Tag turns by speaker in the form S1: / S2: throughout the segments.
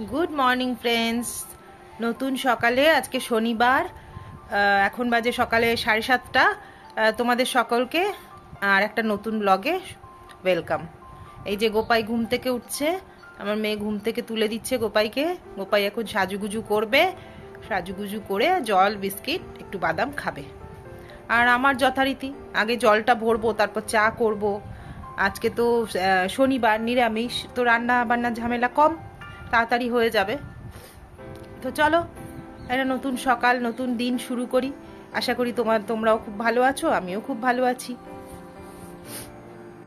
S1: Good morning friends. নতুন সকালে আজকে শনিবার, এখন বাজে সকালে 7:30। তোমাদের সকলকে আর একটা নতুন ব্লগে ওয়েলকাম। এই যে গোপাই ঘুম থেকে উঠছে, আমার মেয়ে ঘুম থেকে তুলে দিচ্ছে গোপাইকে। গোপাই এখন সাজুগুজু করবে, সাজুগুজু করে জল বিস্কিট একটু বাদাম খাবে। আর আমার যথারীতি আগে জলটা ভরবো, তারপর চা করব। আজকে তো শনিবার, নিরামিষ, তো রান্না বান্নার ঝামেলা কম, তাড়াতাড়ি হয়ে যাবে। তো চলো একটা নতুন সকাল, নতুন দিন শুরু করি। আশা করি তোমরাও খুব ভালো আছো, আমিও খুব ভালো আছি।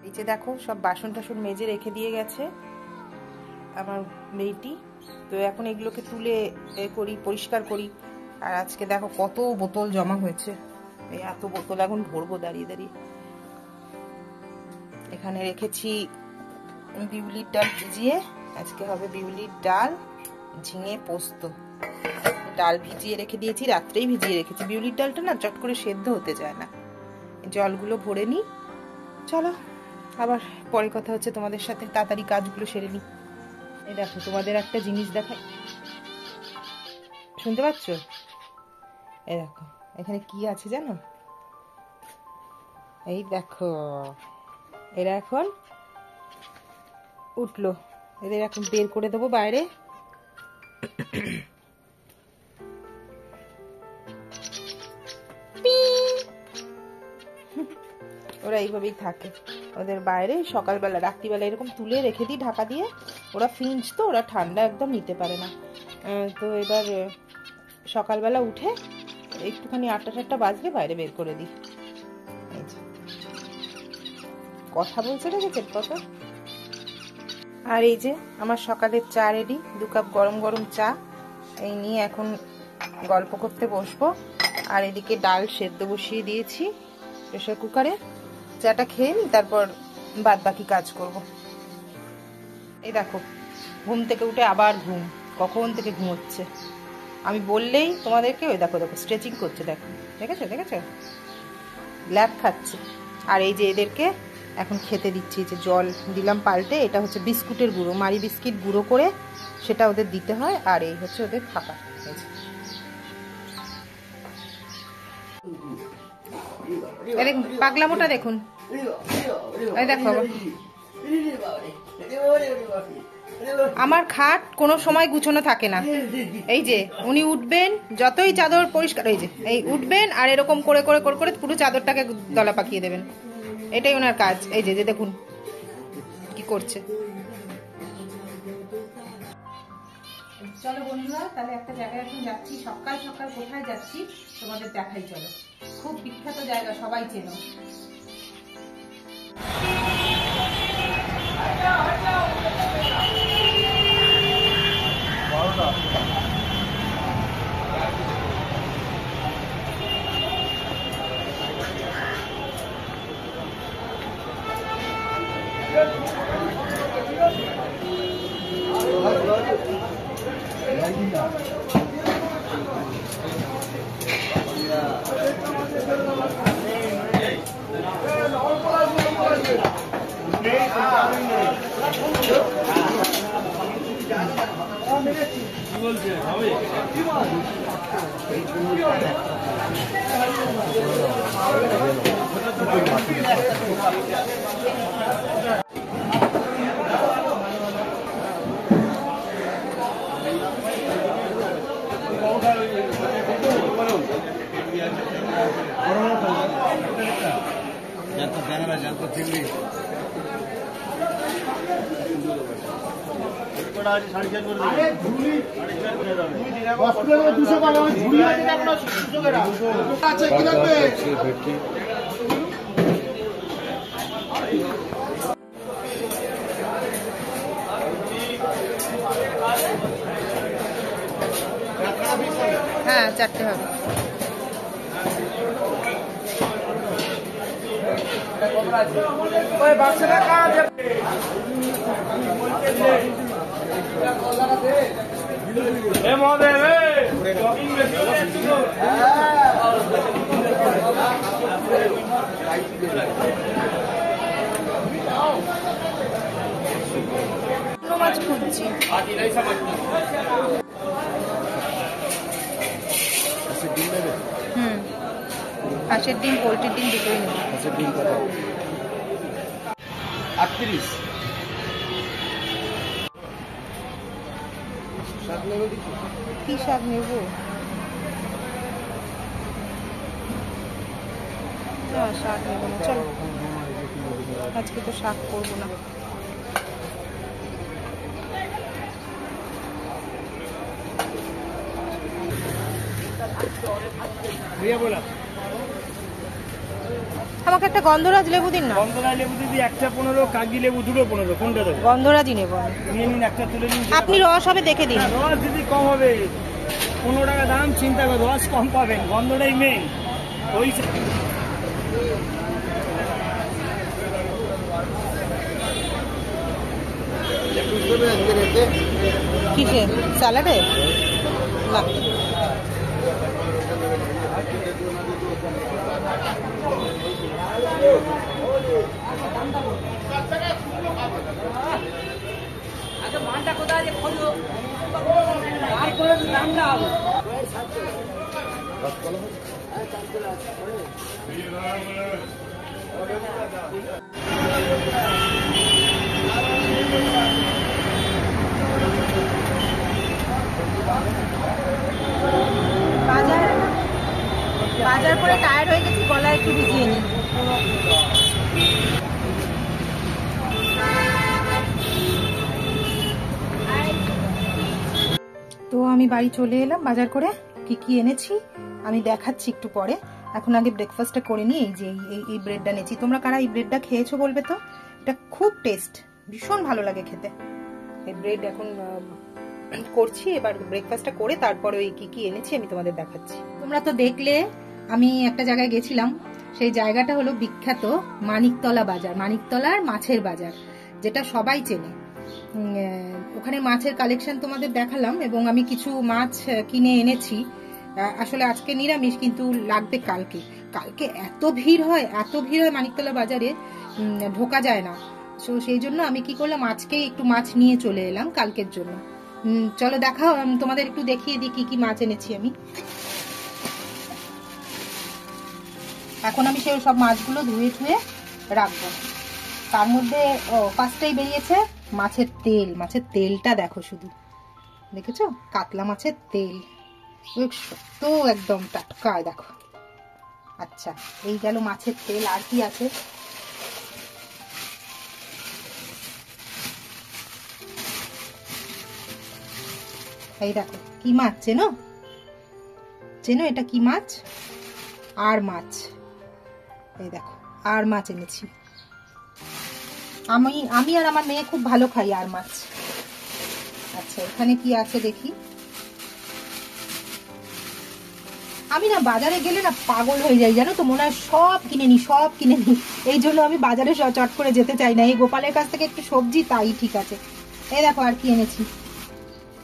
S1: এই যে দেখো, সব বাসন টাসন মেজে রেখে দিয়ে গেছে আমার মেয়েটি। তো এখন এগুলোকে তুলে পরিষ্কার করি। আর আজকে দেখো কত বোতল জমা হয়েছে, এই এত বোতল এখন ভরবো দাঁড়িয়ে দাঁড়িয়ে। এখানে রেখেছি বিউলির ডাল ভিজিয়ে, আজকে হবে বিউলির ডাল ঝিঙে পোস্ত। ডাল ভিজিয়ে রেখে দিয়েছি, রাত্রেই ভিজিয়ে রেখেছি। বিউলির ডালটা না চট করে সেদ্ধ হতে যায় না। জলগুলো ভরে নিই, চলো আবার পরে কথা হচ্ছে তোমাদের সাথে। তাড়াতাড়ি কাজগুলো সেরে নিই। এই দেখো, তোমাদের একটা জিনিস দেখাই, শুনতে পাচ্ছ? এই দেখো এখানে কি আছে জানো? এই দেখো, এরা এখন উঠলো, এদের এখন বের করে দেবো বাইরে। ওরা এইভাবেই থাকে, ওদের বাইরে সকালবেলা রাত্রিবেলা এরকম তুলে রেখে দিই ঢাকা দিয়ে। ওরা ফিঞ্চ তো, ওরা ঠান্ডা একদম নিতে পারে না। তো এবার সকালবেলা উঠে একটুখানি 8টা বাজলে বাইরে বের করে দিই। কথা বলছে, দেখেছেন কত? আর এই যে আমার সকালের চা রেডি, 2 কাপ গরম গরম চা। এই নিয়ে এখন গল্প করতে বসবো। আর এদিকে ডাল সেদ্ধ বসিয়ে দিয়েছি প্রেসার কুকারে। চাটা খেয়ে নিই, তারপর বাদ বাকি কাজ করব। এই দেখো, ঘুম থেকে উঠে আবার ঘুম, কখন থেকে ঘুমোচ্ছে। আমি বললেই তোমাদেরকে, ওই দেখো দেখো স্ট্রেচিং করছে, দেখো, দেখেছো দেখেছো, ল্যাব খাচ্ছে। আর এই যে এদেরকে এখন খেতে দিচ্ছি, যে জল দিলাম পাল্টে, এটা হচ্ছে বিস্কুটের গুঁড়ো, মারি বিস্কিট গুঁড়ো করে সেটা ওদের দিতে হয়। আর এই হচ্ছে ওদের খাবার। পাগলামোটা দেখুন, এই দেখো আমার খাট কোনো সময় গুছানো থাকে না। এই যে উনি উঠবেন, যতই চাদর পরিষ্কার, এই যে এই উঠবেন আর এরকম করে করে করে করে পুরো চাদরটাকে দলা পাকিয়ে দেবেন, এটাই ওনার কাজ। এই যে দেখুন কি করছে। চলো বন্ধুরা, তাহলে একটা জায়গায় এখন যাচ্ছি। সকাল সকাল কোথায় যাচ্ছি তোমাদের দেখাই, চলো। খুব বিখ্যাত জায়গা, সবাই চেনো। হ্যাঁ, 4টে হবে। মাছ খুঁজছি। হাঁসের ডিম, পোলট্রির ডিম দুটোই নেব।
S2: হাঁসের ডিম কত? 38। শাক নেবে কিছু?
S1: কি শাক নেব? না, শাক নেব না, চলো আজকে তো শাক করবো না। আমাকে একটা গন্ধরাজ লেবু দিন না।
S2: গন্ধরাজ লেবু দিদি একটা 15, কাগজি লেবু দুটো 15। কোনটা দেবো?
S1: গন্ধরাজই নেব।
S2: নিয়ে নিন, একটা তুলে নিন।
S1: আপনি রস হবে দেখে দিন।
S2: রস দিদি কম হবে, 15 টাকা দাম, চিন্তা করে রস কম পাবেন, গন্ধটাই মেন। ওই
S1: কিসে? স্যালাডে না। বাজার করে টায়ার্ড হয়ে গেছি, গলায় একটু ভিজিয়ে নিই। তো আমি বাড়ি চলে এলাম বাজার করে। কি কি এনেছি আমি দেখাচ্ছি একটু পরে। এখন আগে ব্রেকফাস্টটা করে নিই। এই যে এই ব্রেডটা নিয়েছি। তোমরা কারা এই ব্রেডটা খেয়েছো বলবে তো? এটা খুব টেস্ট, ভীষণ ভালো লাগে খেতে। এই ব্রেড এখন করছি। এবার ব্রেকফাস্টটা করে তারপরে ওই কি কি এনেছি আমি তোমাদের দেখাচ্ছি। তোমরা তো দেখলে আমি একটা জায়গায় গেছিলাম। সেই জায়গাটা হলো বিখ্যাত মানিকতলা বাজার, মানিকতলার মাছের বাজার, যেটা সবাই চেনে। ওখানে মাছের কালেকশন তোমাদের দেখালাম এবং আমি কিছু মাছ কিনে এনেছি। আসলে আজকে নিরামিষ, কিন্তু লাগবে কালকে। কালকে এত ভিড় হয়, এত ভিড় হয় মানিকতলা বাজারে, ঢোকা যায় না। তো সেই জন্য আমি কি করলাম, আজকেই একটু মাছ নিয়ে চলে এলাম কালকের জন্য। চলো দেখাও, তোমাদের একটু দেখিয়ে দিই কি কি মাছ এনেছি আমি। এখন আমি সেই সব মাছগুলো ধুয়ে ধুয়ে রাখবো। তার মধ্যে ফার্স্টেই বেরিয়েছে মাছের তেল। মাছের তেলটা দেখো শুধু, দেখেছো? কাতলা মাছের তেল তো একদম টাটকা, দেখো। আচ্ছা, এই গেল মাছের তেল। আর কি আছে? এই দেখো কি মাছ, চেনো? চেনো এটা কি মাছ? আর মাছ। এই দেখো আর মাছ এনেছি। আমি আর আমার মেয়ে খুব ভালো খাই আর মাছ। আচ্ছা, এখানে কি আছে দেখি। আমি না বাজারে গেলে না পাগল হয়ে যাই, জানো তো, মনে হয় সব কিনে নি, সব কিনে নি। এই জন্য আমি বাজারে চট করে যেতে চাই না। এই গোপালের কাছ থেকে একটু সবজি, তাই ঠিক আছে। এই দেখো আর কি এনেছি।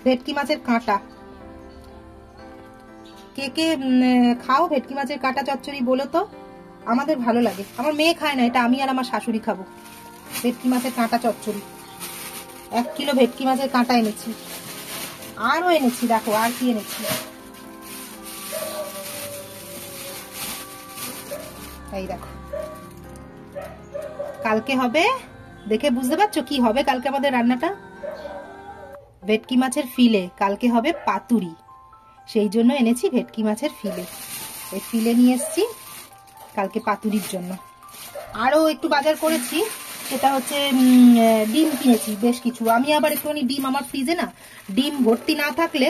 S1: ভেটকি মাছের কাঁটা। কে কে খাও ভেটকি মাছের কাঁটা চচ্চড়ি বলো তো? আমাদের ভালো লাগে, আমার মেয়ে খায় না। এটা আমি আর আমার শাশুড়ি খাবো। ভেটকি মাছের কাঁটা চচ্চড়ি। 1 কিলো ভেটকি মাছের কাঁটা এনেছি। আরও এনেছি, দেখো আর কি এনেছি। এই দেখো, কালকে হবে, দেখে বুঝতে পারছো কি হবে কালকে আমাদের রান্নাটা? ভেটকি মাছের ফিলে। কালকে হবে পাতুরি, সেই জন্য এনেছি ভেটকি মাছের ফিলে। এই ফিলে নিয়ে এসছি কালকে পাতুরির জন্য। আরও একটু বাজার করেছি, সেটা হচ্ছে ডিম কিনেছি বেশ কিছু। আমি আবার একটুখানি ডিম, আমার ফ্রিজে না ডিম ভর্তি না থাকলে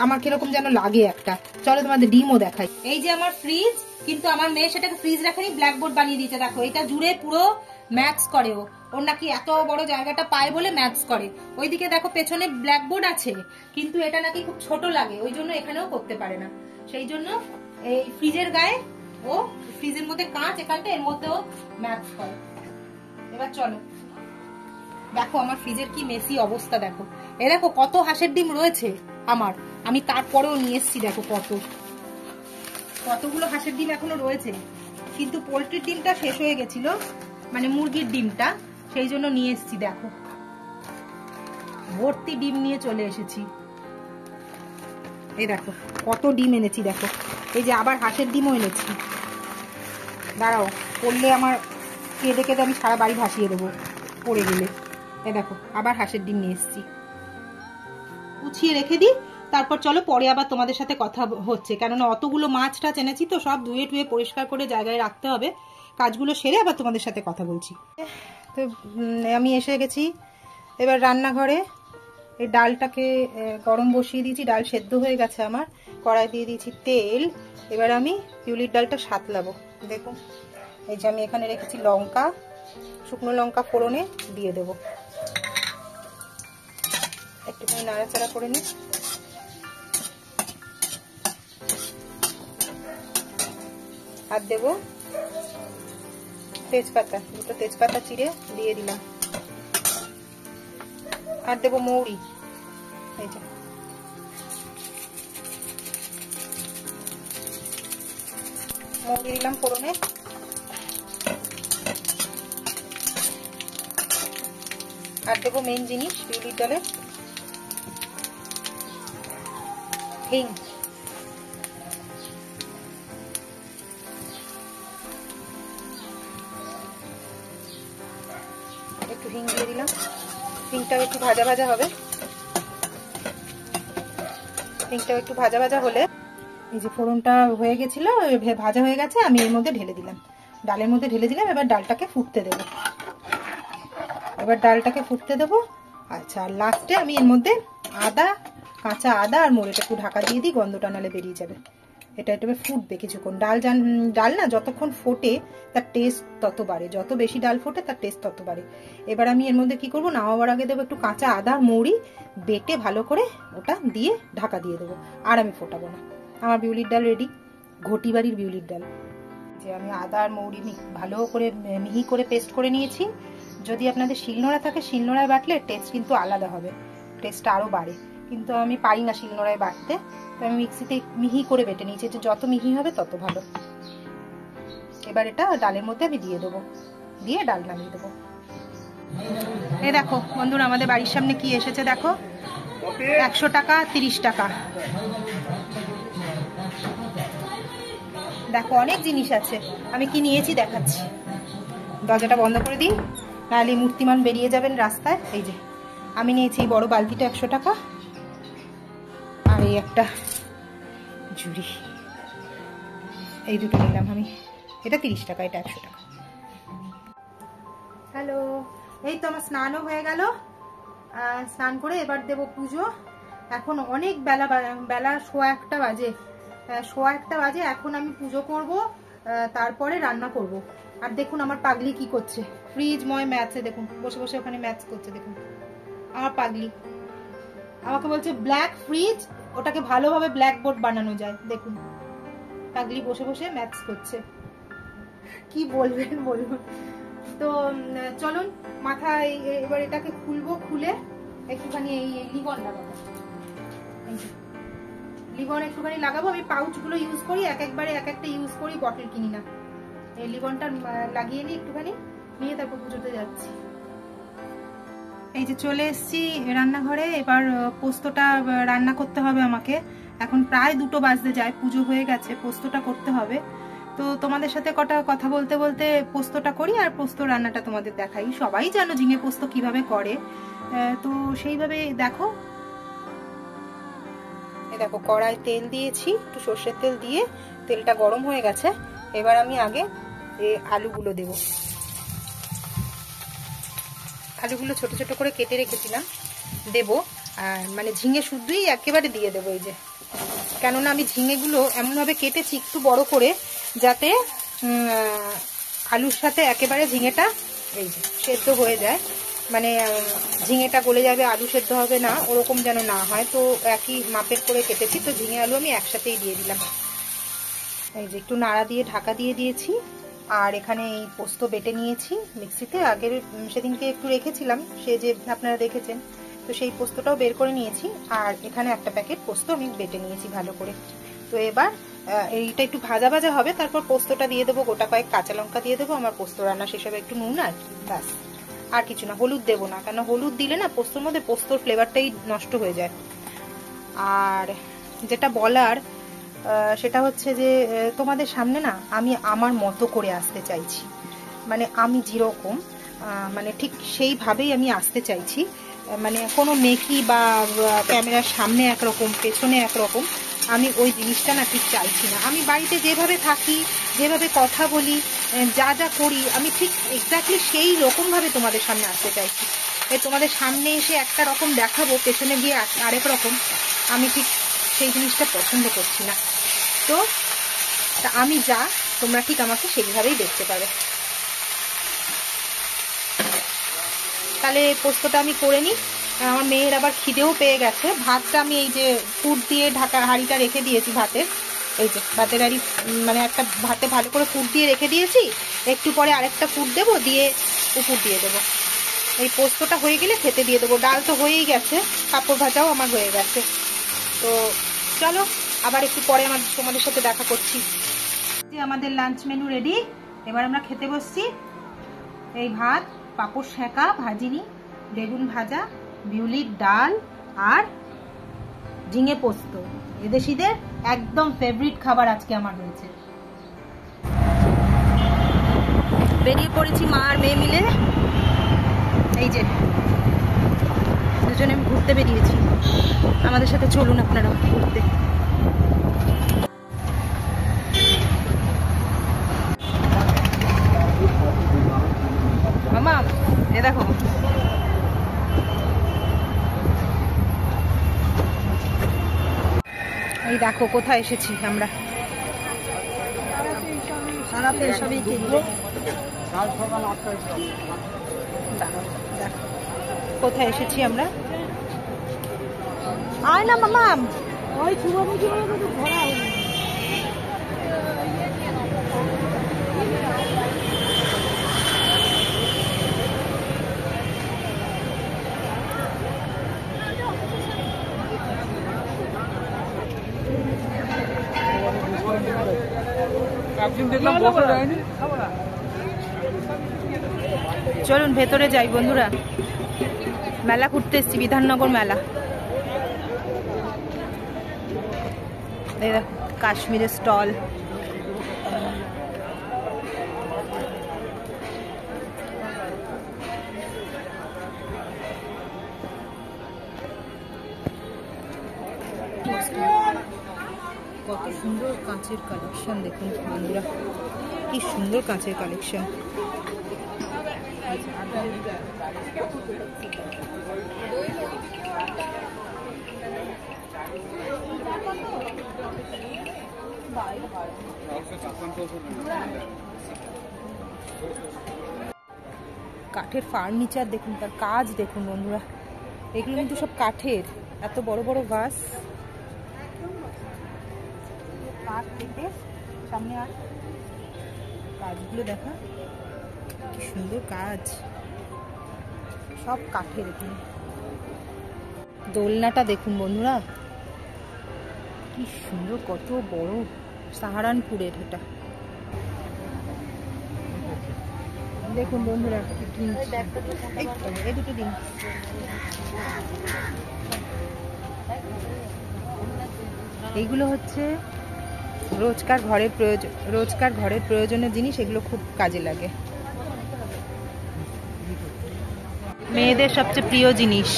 S1: আমার কিরকম যেন লাগে একটা। চলো তোমাদের ডিমও দেখাই। এই যে আমার ফ্রিজ, কিন্তু আমার মেয়ে সেটাকে ফ্রিজ রাখেনি, ব্ল্যাকবোর্ড বানিয়ে দিয়েছে। দেখো এটা জুড়ে পুরো ম্যাথস করে। ওর নাকি এত বড় জায়গাটা পায় বলে ম্যাথস করে। ওইদিকে দেখো পেছনে ব্ল্যাকবোর্ড আছে, কিন্তু এটা নাকি খুব ছোট লাগে, ওই জন্য এখানেও করতে পারে না। সেই জন্য এই ফ্রিজের গায়ে, ও ফ্রিজের মধ্যে কাঁচ, এখানটা এর মধ্যেও ম্যাথস করে। এবার চলো দেখো আমার ফ্রিজের কি মেসি অবস্থা। দেখো এ দেখো কত হাঁসের ডিম রয়েছে আমার, আমি তারপরেও নিয়ে এসছি। দেখো কতগুলো হাঁসের ডিম এখনো রয়েছে, কিন্তু পোলট্রির ডিমটা শেষ হয়ে গেছিল, মানে মুরগির ডিমটা, সেই জন্য নিয়ে এসছি। দেখো ভর্তি ডিম নিয়ে চলে এসেছি। এই দেখো কত ডিম এনেছি, দেখো এই যে আবার হাঁসের ডিমও এনেছি। দাঁড়াও, পড়লে আমার কেঁদে কেঁদে আমি সারা বাড়ি ভাসিয়ে দেবো পড়ে গেলে। এই দেখো আবার হাঁসের ডিম নিয়ে এসেছি, গুছিয়ে রেখে দিই, তারপর চলো পরে আবার তোমাদের সাথে কথা হচ্ছে, কেননা অতগুলো মাছ টাছ এনেছি তো সব ধুয়ে টুয়ে পরিষ্কার করে জায়গায় রাখতে হবে। কাজগুলো সেরে আবার তোমাদের সাথে কথা বলছি। তো আমি এসে গেছি এবার রান্নাঘরে। এই ডালটাকে গরম বসিয়ে দিয়েছি, ডাল সেদ্ধ হয়ে গেছে আমার। কড়াই দিয়ে দিয়েছি তেল, এবার আমি বিউলির ডালটা সাঁতলাবো। দেখুন এই যে আমি এখানে রেখেছি লঙ্কা, শুকনো লঙ্কা ফোড়নে দিয়ে দেবো, একটুখানি নাড়াচাড়া করে নিই। আর দেবো তেজপাতা, দুটো তেজপাতা চিড়ে দিয়ে দিলাম। আর দেবো মৌরি, এই যে মৌরি দিলাম ফোড়নে। আর দেবো মেন জিনিস বিউলির ডালে হিং। একটু হিং দিয়ে দিলাম, হিংটাও একটু ভাজা ভাজা হবে। হিংটাও একটু ভাজা ভাজা হলে এই যে ফোড়নটা হয়ে গেছিল, ভাজা হয়ে গেছে, আমি এর মধ্যে ঢেলে দিলাম, ডালের মধ্যে ঢেলে দিলাম। এবার ডালটাকে ফুটতে দেবো, আচ্ছা আর লাস্টে আমি এর মধ্যে কাঁচা আদা আর মোড়েটা একটু ঢাকা দিয়ে দিই, গন্ধটা নালে বেরিয়ে যাবে। এটা একটু ফুটবে কিছুক্ষণ। ডাল না যতক্ষণ ফোটে তার টেস্ট তত বাড়ে, যত বেশি ডাল ফোটে তার টেস্ট তত বাড়ে। এবার আমি এর মধ্যে কি করবো, নামাবার আগে দেবো একটু কাঁচা আদা আর মৌরি বেটে ভালো করে, ওটা দিয়ে ঢাকা দিয়ে দেবো। আর আমি ফোটাবো না, আমার বিউলির ডাল রেডি, ঘটি বাড়ির বিউলির ডাল। যে আমি আদা আর মৌরি ভালো করে মিহি করে পেস্ট করে নিয়েছি। যদি আপনাদের শিলনোড়া থাকে শিলনোড়ায় বাটলে টেস্ট কিন্তু আলাদা হবে, টেস্টটা আরও বাড়ে, কিন্তু আমি পারি না শিলনোড়ায় বাটতে, তো আমি মিক্সিতে মিহি করে বেটে নিয়েছি, যে যত মিহি হবে তত ভালো। এবার এটা ডালের মধ্যে আমি দিয়ে দেবো, দিয়ে ডাল নামিয়ে দেবো। এই দেখো বন্ধুরা আমাদের বাড়ির সামনে কি এসেছে দেখো, 100 টাকা 30 টাকা। দেখো অনেক জিনিস আছে, আমি কি নিয়েছি দেখাচ্ছি। দরজাটা বন্ধ করে দিই, নাহলে মূর্তিমান বেরিয়ে যাবেন রাস্তায়। এই যে আমি নিয়েছি এই বড় বালতিটা 100 টাকা, আর এই একটা ঝুড়ি, এই দুটো নিলাম আমি, এটা 30 টাকা, এটা 100 টাকা। হ্যালো, এই তো আমার স্নানও হয়ে গেল। স্নান করে এবার দেব পুজো। এখন অনেক বেলা 1:15 বাজে। এখন আমি পুজো করব, তারপরে রান্না করব। আর দেখুন আমার পাগলি কি করছে, ফ্রিজ ময় ম্যাচে, দেখুন বসে বসে ওখানে ম্যাচ করছে। দেখুন আমার পাগলি আমাকে বলছে ব্ল্যাক ফ্রিজ, ওটাকে ভালোভাবে ব্ল্যাক বোর্ড বানানো যায়। দেখুন পাগলি বসে বসে ম্যাচ করছে, কি বলবেন বলুন। তো চলুন মাথায় এবার এটাকে খুলবো, খুলে একটুখানি এই লিবন লাগাবো, লিবন একটুখানি লাগাবো। আমি পাউচগুলো ইউজ করি, একবারে এক একটা ইউজ করি, বটল কিনি না। এই লিবনটা লাগিয়ে নিই একটুখানি, নিয়ে তারপর পুজোতে যাচ্ছি। এই যে চলে এসেছি রান্নাঘরে, এবার পোস্তটা রান্না করতে হবে আমাকে। এখন প্রায় 2টো বাজতে যায়, পুজো হয়ে গেছে, পোস্তটা করতে হবে। তো তোমাদের সাথে কটা কথা বলতে বলতে পোস্তটা করি, আর পোস্ত রান্নাটা তোমাদের দেখাই। সবাই জানো ঝিঙে পোস্ত কিভাবে করে, তো সেইভাবে দেখো। এই দেখো কড়াই তেল দিয়েছি, একটু সর্ষের তেল দিয়ে তেলটা গরম হয়ে গেছে। এবার আমি আগে আলুগুলো দেব, আলুগুলো ছোট ছোট করে কেটে রেখেছিলাম দেব। আর মানে ঝিঙে শুদ্ধই একেবারে দিয়ে দেবো, এই যে, কেননা আমি ঝিঙেগুলো এমনভাবে কেটেছি একটু বড় করে, যাতে আলুর সাথে একেবারে ঝিঙেটা এই যে সেদ্ধ হয়ে যায়, মানে ঝিঙেটা গলে যাবে আলু সেদ্ধ হবে না, ওরকম যেন না হয়। তো একই মাপের করে কেটেছি, তো ঝিঙে আলু আমি একসাথেই দিয়ে দিলাম। এই যে একটু নাড়া দিয়ে ঢাকা দিয়ে দিয়েছি। আর এখানে এই পোস্ত বেটে নিয়েছি মিক্সিতে, আগের সেদিনকে একটু রেখেছিলাম, সে যে আপনারা দেখেছেন, তো সেই পোস্তটাও বের করে নিয়েছি। আর এখানে একটা প্যাকেট পোস্ত আমি বেটে নিয়েছি ভালো করে। তো এবার এইটা একটু ভাজা ভাজা হবে, তারপর পোস্তটা দিয়ে দেবো, গোটা কয়েক কাঁচা লঙ্কা দিয়ে দেবো। আমার পোস্ত রান্না শেষ হবে, একটু নুন আর ব্যাস। আর কিছু না। হলুদ দেবো না, কেন হলুদ দিলে না পোস্তর মধ্যে পোস্তর ফ্লেভারটাই নষ্ট হয়ে যায়। আর যেটা বলার সেটা হচ্ছে যে তোমাদের সামনে না আমি আমার মতো করে আসতে চাইছি, মানে আমি যেরকম মানে ঠিক সেইভাবেই আমি আসতে চাইছি। মানে কোনো মেকি বা ক্যামেরার সামনে একরকম পেছনে একরকম আমি ওই জিনিসটা না ঠিক চাইছি না। আমি বাড়িতে যেভাবে থাকি, যেভাবে কথা বলি, যা যা করি, আমি ঠিক এক্স্যাক্টলি সেই রকমভাবে তোমাদের সামনে আসতে চাইছি। তোমাদের সামনে এসে একটা রকম দেখাবো, পেছনে গিয়ে আরেক রকম, আমি ঠিক সেই জিনিসটা পছন্দ করছি না। তো আমি যা, তোমরা ঠিক আমাকে সেইভাবেই দেখতে পাবে। তাহলে পোস্তটা আমি করে নিই। আমার মেয়ের আবার খিদেও পেয়ে গেছে। ভাতটা আমি এই যে ফুট দিয়ে ঢাকা হাঁড়িটা রেখে দিয়েছি ভাতের, এই যে ভাতের হাঁড়ি, মানে একটা ভাতে ভালো করে ফুট দিয়ে রেখে দিয়েছি। একটু পরে আরেকটা ফুট দেবো, দিয়ে উপর দিয়ে দেবো। এই পোস্তটা হয়ে গেলে খেতে দিয়ে দেবো। ডাল তো হয়েই গেছে, পাঁপড় ভাজাও আমার হয়ে গেছে। তো চলো আবার একটু পরে তোমাদের সাথে দেখা করছি। যে আমাদের লাঞ্চ মেনু রেডি, এবার আমরা খেতে বসছি। এই ভাত, পাঁপড় সেঁকা, ভাজিনি, বেগুন ভাজা, বিউলির ডাল আর ঝিঙে পোস্ত, এদেশিদের একদম ফেভারিট খাবার আজকে আমার হয়েছে। বেরিয়ে পড়েছি মা আর মেয়ে মিলে, এই যে দুজনে ঘুরতে বেরিয়েছি। আমাদের সাথে চলুন আপনারা ঘুরতে। মামা এ দেখো, এই দেখো কোথায় এসেছি আমরা। সবই কিনবো। কোথায় এসেছি আমরা, আয় না মামা। ওই চলুন ভেতরে যাই বন্ধুরা। মেলা ঘুরতে এসছি, বিধাননগর মেলা। কাশ্মীরের স্টল, কত সুন্দর কাঁচের কালেকশন দেখুন বন্ধুরা, কি সুন্দর কাঁচের কালেকশন। কাঠের ফার্নিচার দেখুন, তার কাজ দেখুন বন্ধুরা, এগুলো কিন্তু সব কাঠের। এত বড় বড় গাছ, কাঠ থেকে সামনে, আর কাজগুলো দেখা কি সুন্দর কাজ, সব কাঠের। এখানে দোলনাটা দেখুন বন্ধুরা, কি সুন্দর, কত বড়, সাহারানপুরের এটা। দেখুন বন্ধুরা, এই দুটো দিন। এইগুলো হচ্ছে রোজকার ঘরের প্রয়োজনীয় জিনিস, এগুলো খুব কাজে লাগে। মেয়েদের সবচেয়ে প্রিয় জিনিস।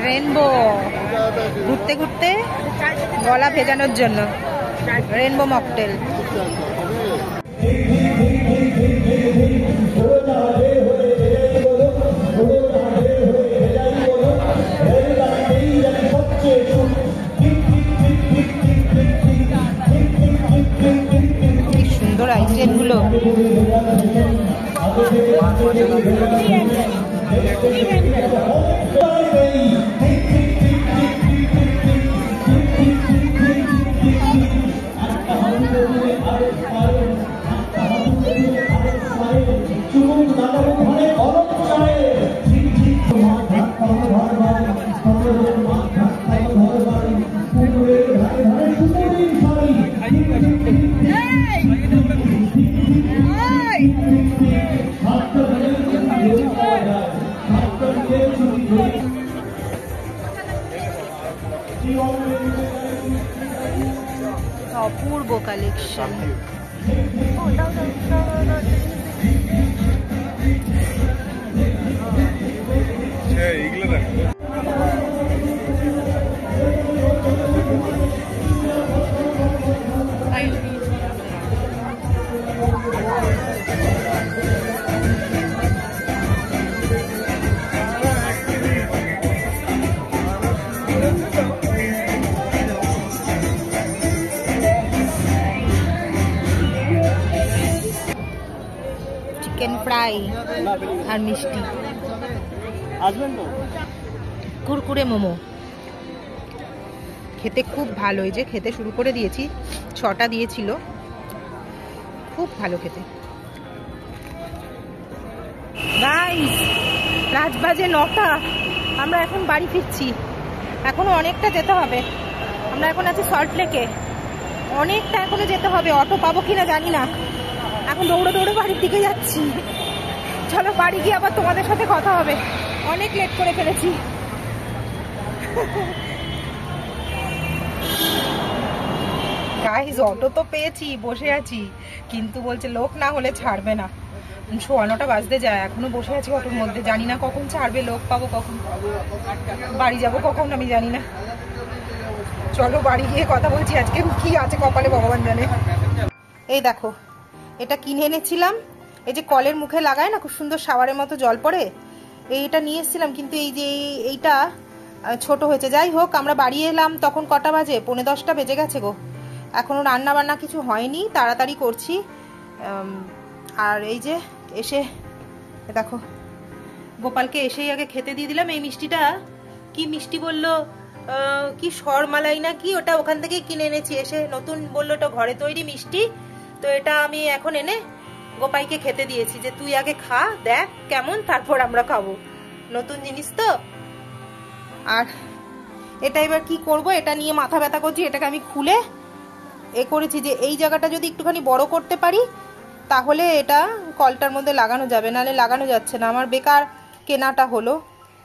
S1: রেনবো, ঘুরতে ঘুরতে গলা ভেজানোর জন্য রেনবো মকটেল। অপূর্ব কালেকশন। চিকেন ফ্রাই আর মিষ্টি,
S2: আসবেন তো।
S1: কুরকুরে মোমো খেতে খুব ভালো। এই যে খেতে শুরু করে দিয়েছি, 6টা দিয়েছিল, খুব ভালো খেতে। গাইস, রাত বাজে 9টা, আমরা এখন বাড়ি ফিরছি। এখনো অনেকটা যেতে হবে। আমরা এখন আছি সল্ট লেকে, অনেকটা এখনো যেতে হবে। অটো পাবো কিনা জানি না। এখন দৌড়ে দৌড়ে বাড়ির দিকে যাচ্ছি। চলো বাড়ি গিয়ে আবার তোমাদের সাথে কথা হবে। অনেক লেট করে ফেলেছি। গাইস, অটো তো পেয়েছি, বসে আছি, কিন্তু বলছে লোক না হলে ছাড়বে না। 9:15 বাজতে যায়, এখনো বসে আছি অটোর মধ্যে। জানি না কখন ছাড়বে, লোক পাবো কখন, বাড়ি যাবো কখন আমি জানি না। চলো বাড়ি গিয়ে কথা বলছি। আজকে কি আছে কপালে ভগবান জানে। এই দেখো, এটা কিনে এনেছিলাম। এই যে কলের মুখে লাগায় না, খুব সুন্দর শাওয়ারের মতো জল পড়ে, এইটা নিয়ে এসেছিলাম। কিন্তু এই যে এইটা ছোট হয়েছে। যাই হোক, আমরা বাড়ি এলাম তখন কটা বাজে, 9:45 বেজে গেছে গো। এখনো রান্না বান্না কিছু হয়নি, তাড়াতাড়ি করছি। আর এই যে এসে দেখো, গোপালকে এসেই আগে খেতে দিয়ে দিলাম। এই মিষ্টিটা কি মিষ্টি বললো, কি সরমালাই না কি, ওটা ওখান থেকে কিনে এনেছি। এসে নতুন বললো এটা ঘরে তৈরি মিষ্টি। তো এটা আমি এখন এনে গোপাইকে খেতে দিয়েছি যে তুই আগে খা, দেখ কেমন, তারপর আমরা খাবো, নতুন জিনিস তো। আর এটা এবার কি করব, এটা নিয়ে মাথা ব্যথা করছি। এটাকে আমি খুলে করেছি যে এই জায়গাটা যদি একটুখানি বড় করতে পারি তাহলে এটা কলটার মধ্যে লাগানো যাবে, নাহলে লাগানো যাচ্ছে না। আমার বেকার কেনাটা হলো,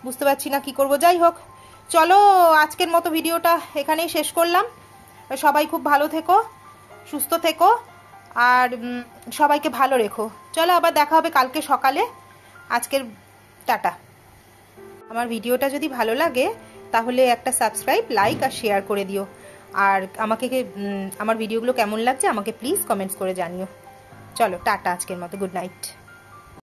S1: বুঝতে পারছি না কি করব। যাই হোক, চলো আজকের মতো ভিডিওটা এখানেই শেষ করলাম। সবাই খুব ভালো থেকো, সুস্থ থেকো, আর সবাইকে ভালো রেখো। চলো আবার দেখা হবে কালকে সকালে। আজকের টাটা। আমার ভিডিওটা যদি ভালো লাগে তাহলে একটা সাবস্ক্রাইব, লাইক আর শেয়ার করে দিও। আর আমাকে আমার ভিডিওগুলো কেমন লাগছে আমাকে প্লিজ কমেন্টস করে জানিও। চলো টাটা, আজকের মতো গুড নাইট।